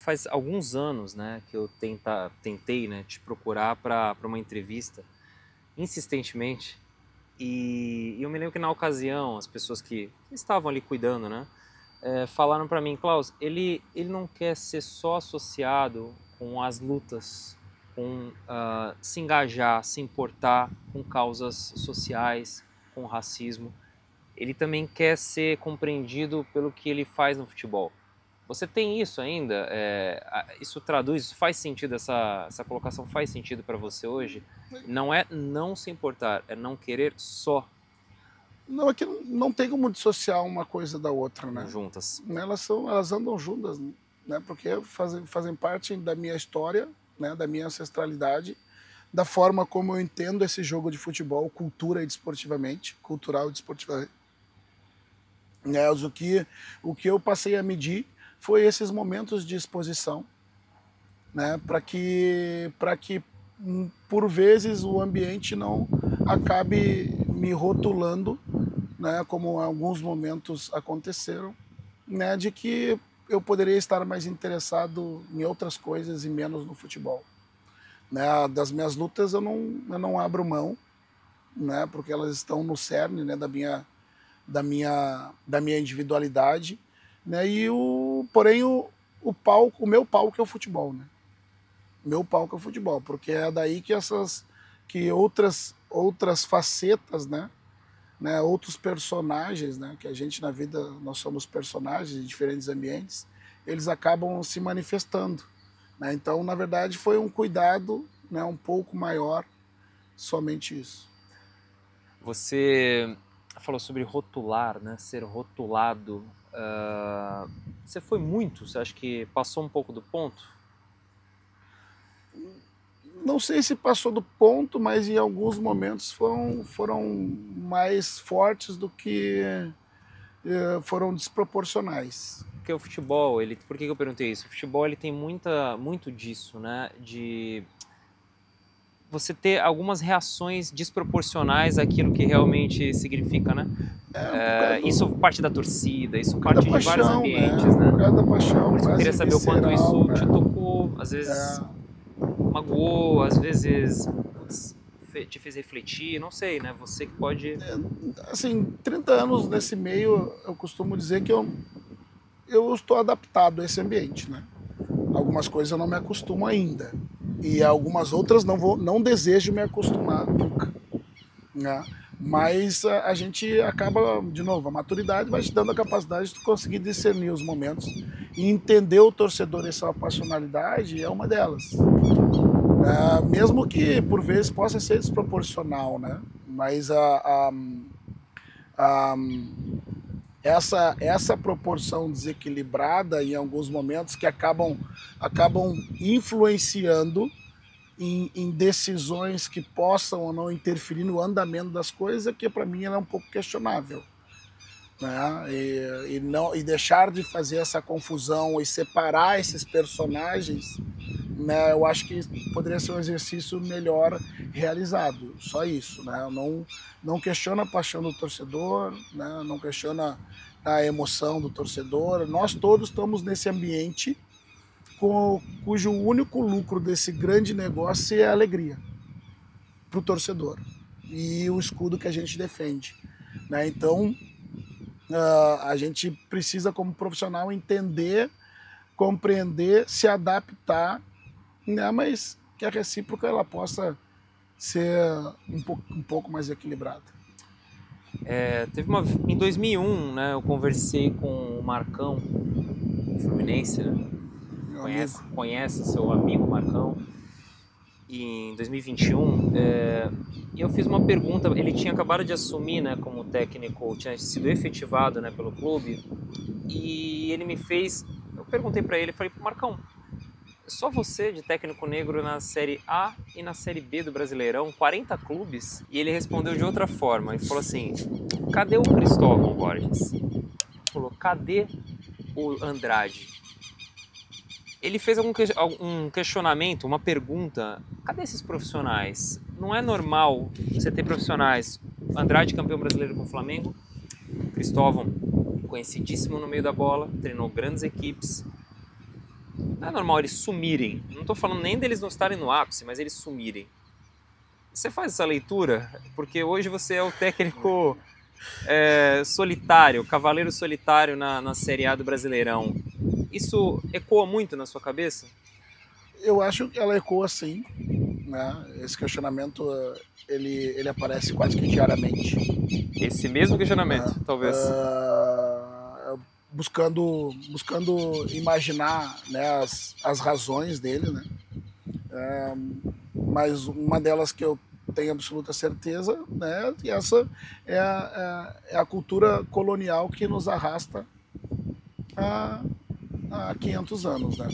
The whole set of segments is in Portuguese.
Faz alguns anos, né, que eu tentei, né, te procurar para uma entrevista insistentemente e eu me lembro que na ocasião as pessoas que estavam ali cuidando, né, falaram para mim, Klaus, ele não quer ser só associado com as lutas, com se engajar, se importar com causas sociais, com o racismo. Ele também quer ser compreendido pelo que ele faz no futebol. Você tem isso ainda? Isso traduz, isso faz sentido, essa colocação faz sentido para você hoje? Não é não se importar, é não querer só. Não, é que não tem como dissociar uma coisa da outra, né? Juntas. Elas andam juntas, né? Porque fazem parte da minha história, né? Da minha ancestralidade, da forma como eu entendo esse jogo de futebol, cultural e desportivamente. Né? O que eu passei a medir foi esses momentos de exposição, né? Para que por vezes o ambiente não acabe me rotulando, né, como alguns momentos aconteceram, né, de que eu poderia estar mais interessado em outras coisas e menos no futebol. Né, das minhas lutas eu não abro mão, né, porque elas estão no cerne, né, da minha individualidade, né, porém o meu palco é o futebol, né? Meu palco é o futebol, porque é daí que outras facetas, né, outros personagens, né, que a gente na vida, nós somos personagens de diferentes ambientes, eles acabam se manifestando, né? Então, na verdade, foi um cuidado, né, um pouco maior, somente isso. Você falou sobre rotular, né, ser rotulado. Você foi muito? Você acha que passou um pouco do ponto? Não sei se passou do ponto, mas em alguns momentos foram mais fortes do que foram desproporcionais. Porque o futebol, por que eu perguntei isso? O futebol ele tem muito disso, né? De você ter algumas reações desproporcionais àquilo que realmente significa, né? Isso parte da torcida, isso parte de vários ambientes, né? Por causa da paixão, por isso eu queria saber o quanto isso né? te tocou, às vezes magoou, às vezes te fez refletir, não sei, né? Você que pode... Assim, 30 anos nesse meio, eu costumo dizer que eu estou adaptado a esse ambiente, né? Algumas coisas eu não me acostumo ainda. E algumas outras não desejo me acostumar nunca, né? Mas a gente acaba, de novo, a maturidade vai te dando a capacidade de conseguir discernir os momentos e entender o torcedor e sua passionalidade é uma delas. Mesmo que por vezes possa ser desproporcional, né? Mas essa proporção desequilibrada em alguns momentos que acabam influenciando em decisões que possam ou não interferir no andamento das coisas, que para mim ela é um pouco questionável. Né? E deixar de fazer essa confusão e separar esses personagens, né, eu acho que poderia ser um exercício melhor realizado, só isso. Né? Não questiona a paixão do torcedor, né? Não questiona a emoção do torcedor, nós todos estamos nesse ambiente cujo único lucro desse grande negócio é a alegria para o torcedor e o escudo que a gente defende. Né? Então, a gente precisa, como profissional, entender, compreender, se adaptar, né? Mas que a recíproca ela possa ser um pouco mais equilibrada. Em 2001, né, eu conversei com o Marcão, Fluminense, né? Conhece seu amigo Marcão. E em 2021, eu fiz uma pergunta. Ele tinha acabado de assumir, né, como técnico, tinha sido efetivado, né, pelo clube. E ele me fez. Eu perguntei para ele, falei, Marcão, só você de técnico negro na Série A e na Série B do Brasileirão, 40 clubes? E ele respondeu de outra forma. Ele falou assim: cadê o Cristóvão Borges? Ele falou: cadê o Andrade? Ele fez um questionamento, uma pergunta: cadê esses profissionais? Não é normal você ter profissionais. Andrade, campeão brasileiro com o Flamengo. Cristóvão, conhecidíssimo no meio da bola, treinou grandes equipes. não é normal eles sumirem. Não estou falando nem deles não estarem no ápice, mas eles sumirem. Você faz essa leitura? Porque hoje você é o técnico solitário, cavaleiro solitário na Série A do Brasileirão. Isso ecoa muito na sua cabeça? Eu acho que ela ecoa sim, né? Esse questionamento ele aparece quase que diariamente. Esse mesmo questionamento, talvez. Buscando imaginar, né, as razões dele, né? Mas uma delas que eu tenho absoluta certeza, né, e essa é a cultura colonial que nos arrasta há 500 anos, né?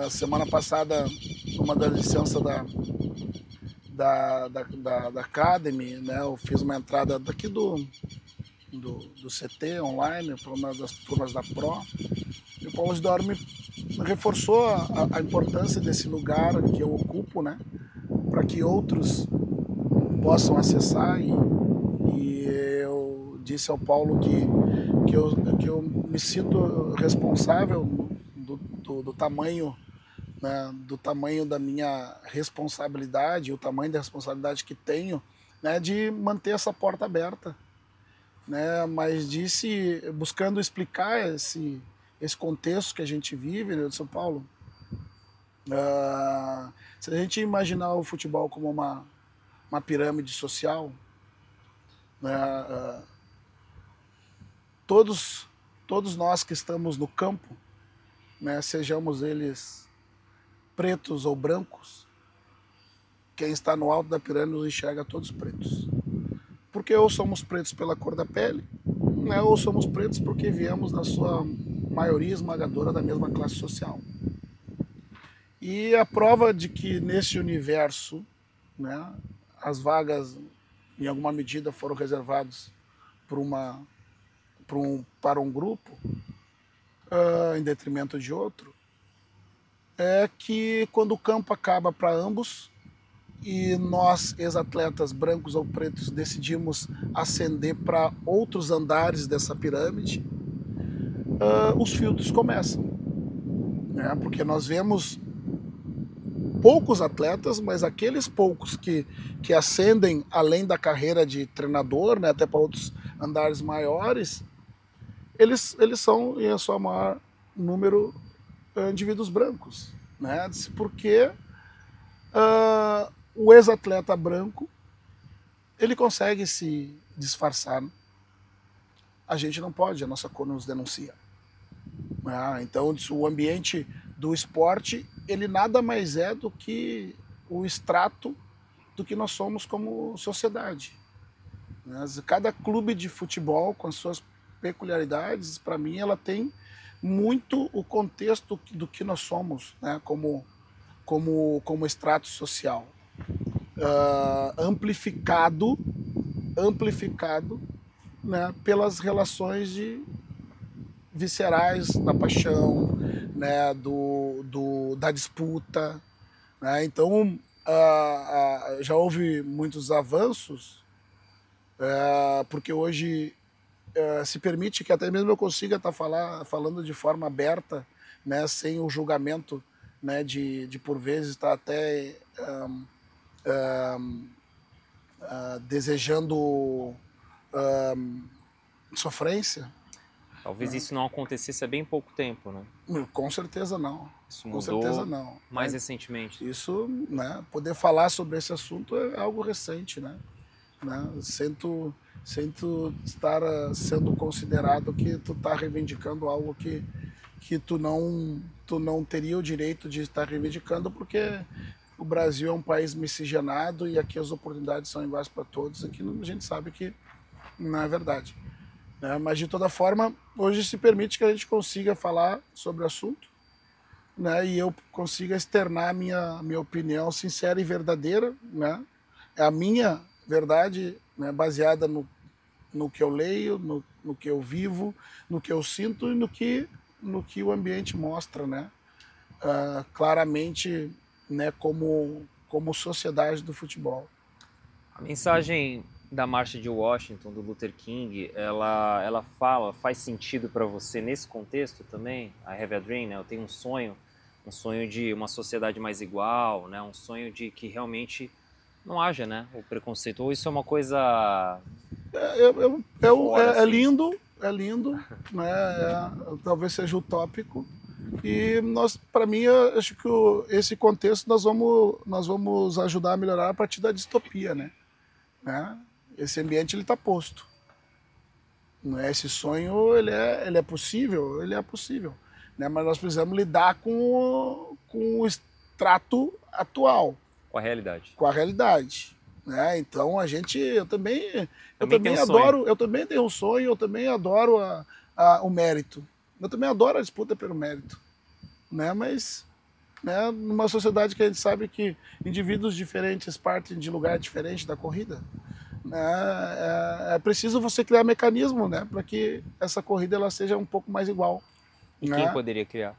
A semana passada, numa das licenças da Academy, né, eu fiz uma entrada daqui do CT online para uma das turmas da Pro, e o Paulo Isidoro me reforçou a importância desse lugar que eu ocupo, né, para que outros possam acessar, e eu disse ao Paulo que eu me sinto responsável do tamanho, né, do tamanho da minha responsabilidade, o tamanho da responsabilidade que tenho, né, de manter essa porta aberta, né, mas buscando explicar esse contexto que a gente vive, né, de São Paulo. Se a gente imaginar o futebol como uma pirâmide social, né, todos nós que estamos no campo, né, sejamos eles pretos ou brancos, quem está no alto da pirâmide nos enxerga todos pretos. Porque ou somos pretos pela cor da pele, né, ou somos pretos porque viemos, na sua maioria esmagadora, da mesma classe social. E a prova de que nesse universo, né, as vagas, em alguma medida, foram reservadas para um grupo, em detrimento de outro, é que quando o campo acaba para ambos, e nós, ex-atletas brancos ou pretos, decidimos ascender para outros andares dessa pirâmide, os filtros começam, né? Porque nós vemos poucos atletas, mas aqueles poucos que ascendem além da carreira de treinador, né, até para outros andares maiores, eles são, em sua maior número, indivíduos brancos, né? Porque o ex-atleta branco, ele consegue se disfarçar. A gente não pode, a nossa cor nos denuncia. Então, o ambiente do esporte, ele nada mais é do que o extrato do que nós somos como sociedade. Cada clube de futebol, com as suas peculiaridades, para mim, ela tem muito o contexto do que nós somos, né, como extrato social. Amplificado, né, pelas relações viscerais da paixão, né, da disputa, né? Então, já houve muitos avanços, porque hoje se permite que até mesmo eu consiga estar falando de forma aberta, né, sem o julgamento, né, de por vezes estar até desejando sofrência. Talvez isso não acontecesse há bem pouco tempo, né? Com certeza não. Isso mudou, com certeza não. Mais recentemente. Isso, né, poder falar sobre esse assunto é algo recente, né? Sinto estar sendo considerado que tu está reivindicando algo que tu não teria o direito de estar reivindicando, porque o Brasil é um país miscigenado e aqui as oportunidades são iguais para todos. Aqui a gente sabe que não é verdade. Mas, de toda forma, hoje se permite que a gente consiga falar sobre o assunto, né, e eu consiga externar a minha opinião sincera e verdadeira, né? É a minha verdade, né, baseada no que eu leio, no que eu vivo, no que eu sinto e no que o ambiente mostra, né? Claramente, né, como sociedade do futebol. A mensagem da marcha de Washington, do Luther King, ela faz sentido para você nesse contexto também? I have a dream, né? Eu tenho um sonho. um sonho de uma sociedade mais igual, né? Um sonho de que realmente não haja, né, o preconceito. Ou isso é uma coisa fora, assim? É lindo, né? Talvez seja utópico. E para mim, eu acho que esse contexto nós vamos ajudar a melhorar a partir da distopia, né? Esse ambiente ele está posto. Né? Esse sonho ele é possível, né? Mas nós precisamos lidar com o extrato atual. Com a realidade. Com a realidade. Né? Então eu também adoro, eu também tenho um sonho, eu também adoro o mérito. Eu também adoro a disputa pelo mérito. Né? Mas, né, numa sociedade que a gente sabe que indivíduos diferentes partem de lugar diferente da corrida, né, é preciso você criar mecanismo, né, para que essa corrida ela seja um pouco mais igual. E né? Quem poderia criar?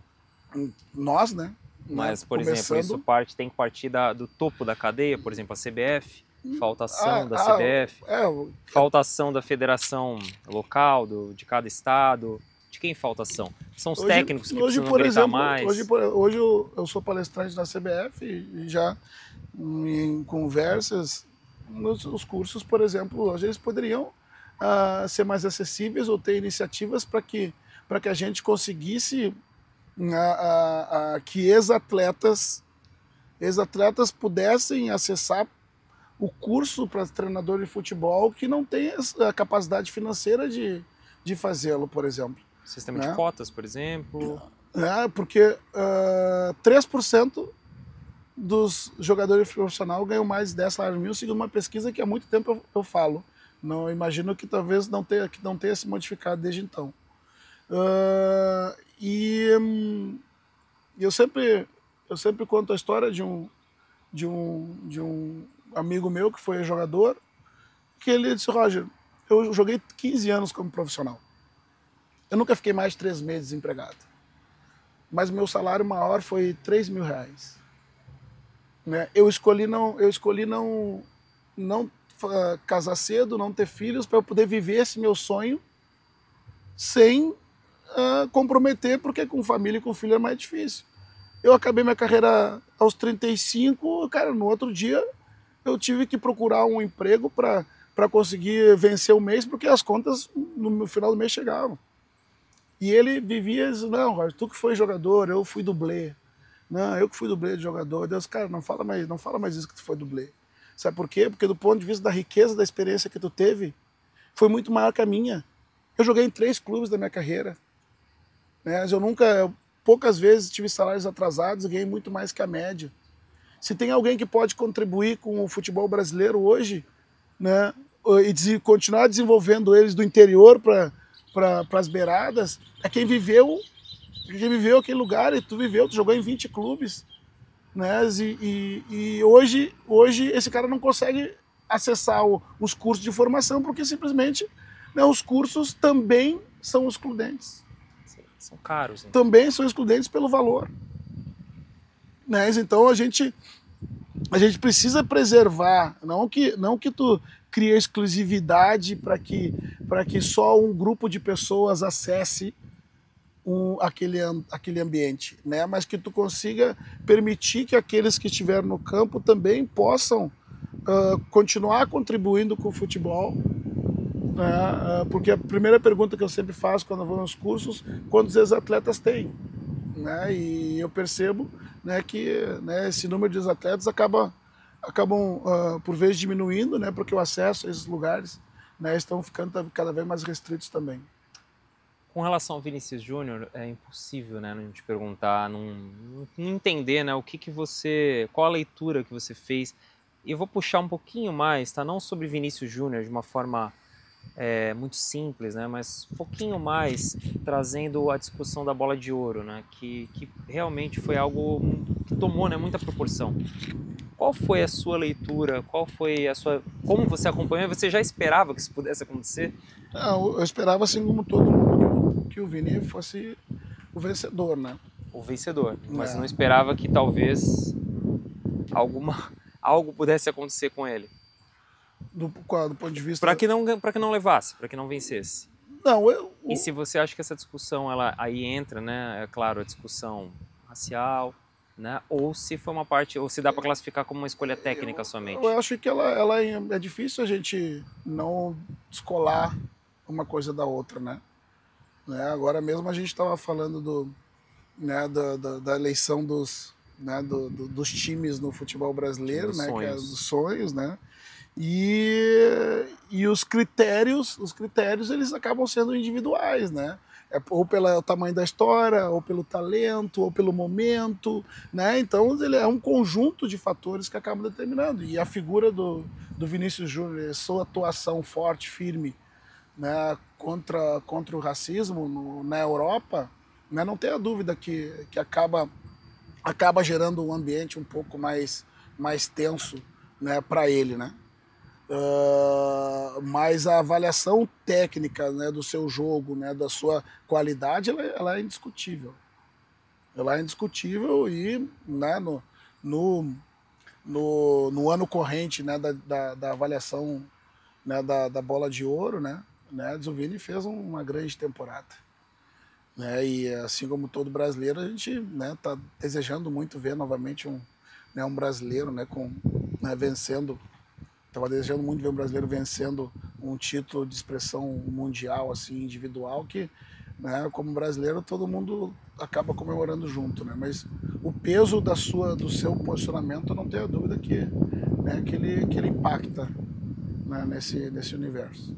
Nós, né? Mas, por exemplo, isso tem que partir do topo da cadeia, por exemplo, a CBF, falta ação da CBF, falta ação da federação local, de cada estado. De quem falta ação? São os técnicos que precisam gritar mais? Hoje eu sou palestrante da CBF e já em conversas, os cursos, por exemplo, hoje eles poderiam ser mais acessíveis ou ter iniciativas para que a gente conseguisse que ex-atletas pudessem acessar o curso para treinador de futebol que não tem a capacidade financeira de fazê-lo, por exemplo. Sistema de cotas, por exemplo. Porque 3% dos jogadores profissionais ganham mais de 10 salários mínimos, segundo uma pesquisa que há muito tempo eu falo. Não imagino que talvez não tenha se modificado desde então. E eu sempre conto a história de um amigo meu que foi jogador, que ele disse: Roger, eu joguei 15 anos como profissional. Eu nunca fiquei mais de 3 meses desempregado. Mas meu salário maior foi R$3.000. Né? Eu escolhi não casar cedo, não ter filhos, para eu poder viver esse meu sonho sem comprometer, porque com família e com filho é mais difícil. Eu acabei minha carreira aos 35, cara, no outro dia eu tive que procurar um emprego para conseguir vencer o mês, porque as contas no final do mês chegavam. E ele vivia dizendo: não, Roger, tu que foi jogador, eu fui dublê. Não, eu que fui dublê de jogador. Deus, cara, não fala mais isso que tu foi dublê. Sabe por quê? Porque do ponto de vista da riqueza da experiência que tu teve, foi muito maior que a minha. Eu joguei em 3 clubes da minha carreira. Né? Eu poucas vezes tive salários atrasados e ganhei muito mais que a média. Se tem alguém que pode contribuir com o futebol brasileiro hoje, né, e continuar desenvolvendo eles do interior para as beiradas, é quem viveu aquele lugar. E tu jogou em 20 clubes, né? E hoje esse cara não consegue acessar os cursos de formação, porque simplesmente, né, os cursos também são excludentes. São caros. Né? Também são excludentes pelo valor. Né? Então a gente precisa preservar, não que tu crie exclusividade para que só um grupo de pessoas acesse aquele ambiente, né? Mas que tu consiga permitir que aqueles que estiveram no campo também possam continuar contribuindo com o futebol. Né? Porque a primeira pergunta que eu sempre faço quando eu vou nos cursos: quantos ex-atletas tem? Né? E eu percebo, né, que, né, esse número de ex-atletas acabam por vezes diminuindo, né, porque o acesso a esses lugares, né, estão ficando cada vez mais restritos também. Com relação ao Vinícius Júnior, é impossível, né, não te perguntar, não entender, né, qual a leitura que você fez. E eu vou puxar um pouquinho mais, tá? Não sobre Vinícius Júnior de uma forma muito simples, né, mas um pouquinho mais trazendo a discussão da bola de ouro, né, que realmente foi algo que tomou, né, muita proporção. Qual foi a sua leitura? Como você acompanhou? Você já esperava que isso pudesse acontecer? Não, eu esperava, assim como todo mundo, que o Vini fosse o vencedor, né? O vencedor, mas não esperava que talvez algo pudesse acontecer com ele. Do ponto de vista... Para que não levasse, para que não vencesse. Não, E se você acha que essa discussão, aí entra, né? É claro, a discussão racial, né? Ou se foi uma parte, ou se dá para classificar como uma escolha técnica somente. Eu acho que é difícil a gente não descolar uma coisa da outra, né? Agora mesmo a gente estava falando da eleição dos times no futebol brasileiro, né? Que é dos sonhos, né? E os critérios eles acabam sendo individuais, né? Ou pelo tamanho da história, ou pelo talento, ou pelo momento, né? Então ele é um conjunto de fatores que acabam determinando. E a figura do Vinícius Júnior, sua atuação forte, firme, né, contra o racismo na Europa, né, não tenha dúvida que acaba gerando um ambiente um pouco mais tenso, né, para ele, né? Mas a avaliação técnica, né, do seu jogo, né, da sua qualidade, ela é indiscutível. Ela é indiscutível e, né, no ano corrente, né, da avaliação, né, da bola de ouro, né, o Vini fez uma grande temporada. Né, e assim como todo brasileiro, a gente, né, tá desejando muito ver novamente um brasileiro, né, vencendo. Estava desejando muito ver um brasileiro vencendo um título de expressão mundial, assim, individual, que, né, como brasileiro, todo mundo acaba comemorando junto, né? Mas o peso do seu posicionamento, eu não tenho dúvida que ele impacta, né, nesse universo.